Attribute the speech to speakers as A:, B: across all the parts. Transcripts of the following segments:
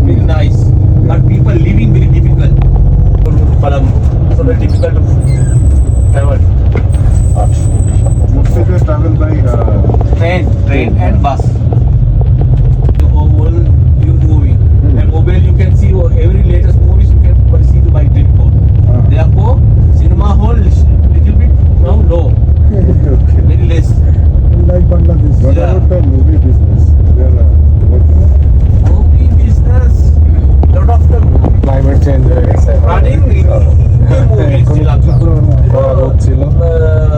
A: very nice. But people living very difficult. Colombo, so very difficult to travel.
B: Most of us travel by
A: Train and bus. The whole new movie. And mobile you can see every latest movies you can see by telephone. Therefore, cinema hall little bit now low,
B: okay.
A: very less.
C: Like Bangladesh.
B: What
A: Yeah.
B: about the movie business? They are working on
A: Movie business, lot of the
C: climate change হয়ে গেছে
A: running in movies Sri Lanka.
C: খরা রোদ ছিল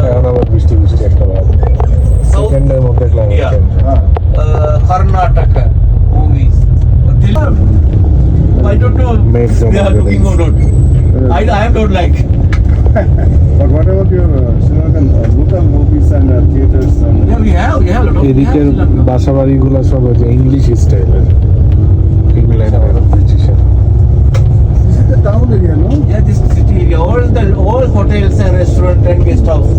C: এখন আবার বৃষ্টি বৃষ্টি একটা ভাব
A: South,
C: সেকেন্ডের মধ্যে climate
A: Yeah.
C: Change
A: Karnataka movies. I don't know
C: Make some
A: they are
C: evidence.
A: looking or not. I don't like.
B: But what about your Sri Lankan local movies and theaters and
A: Yeah, we have a lot of.
C: এদিকের বাসা বাড়িগুলো সব হচ্ছে English স্টাইলের England ব্রিটিশের
B: this is the town area, no?
A: Yeah, this city area, all hotels and restaurant and guest house.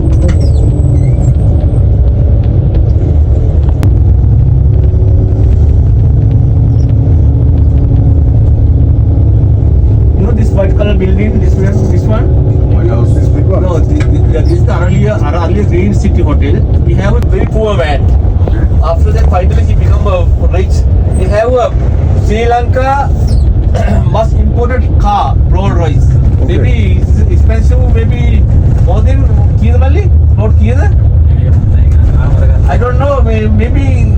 A: You know this white color building, this one?
B: White House. This big one.
A: No, this is the earlier Green City Hotel. We have a very poor man. After that, finally he become rich. We have a Sri Lanka most imported car, Rolls Royce.
B: Okay.
A: Maybe it's expensive, maybe more than Kia Mali, not Kia. I don't know, maybe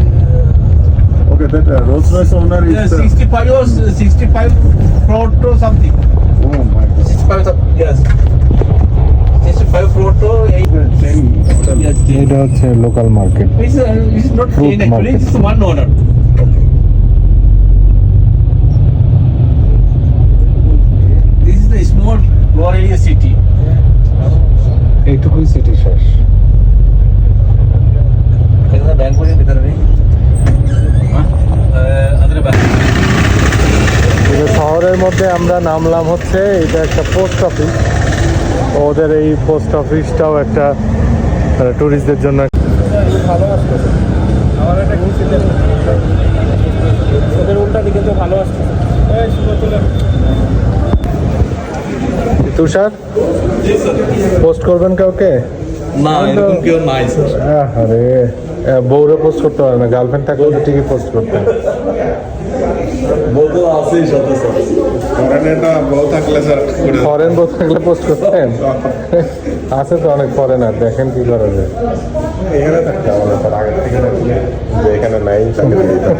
B: Okay, that Rolls Royce owner is
A: 65 or 65 crore or something.
B: oh my god.
A: 65, yes. 65 crore to 8. Yes,
C: এটা হচ্ছে local market
A: It's not
C: Fruit
A: chain actually,
C: market.
A: it's one owner. This is the small Gloria city.
C: এইটুকুই city শেষ
A: এখানে bank করে ভিতরে নেই আদরে bank
C: এই যে শহরের মধ্যে আমরা নামলাম হচ্ছে এটা একটা পোস্ট অফিস ওদের এই পোস্ট অফিসটাও একটা ট্যুরিস্টদের জন্য
D: ভালো আসতেছে আমার একটা ঘুরতে ওদের উল্টা দিকে তো ভালো আসতেছে এই সুবতুল্লাহ
C: তুষার পোস্ট করবেন কাউকে
A: না এরকম কেউ নাই স্যার
C: আরে বউরে পোস্ট করতে পারে না গার্লফ্রেন্ড থাকলে তো ঠিকই পোস্ট করতেন
A: বলতো আছেই সাথে সাথে
B: ফরেনেরটা বউ থাকলে স্যার করে
C: ফরেন বউ থাকলে পোস্ট করতেন আছে তো অনেক ফরেনার দেখেন কি করা যায়
B: এখানে থাকতে আমাদের আগের থেকে যে এখানে নাই তাকে দিয়ে দিতাম।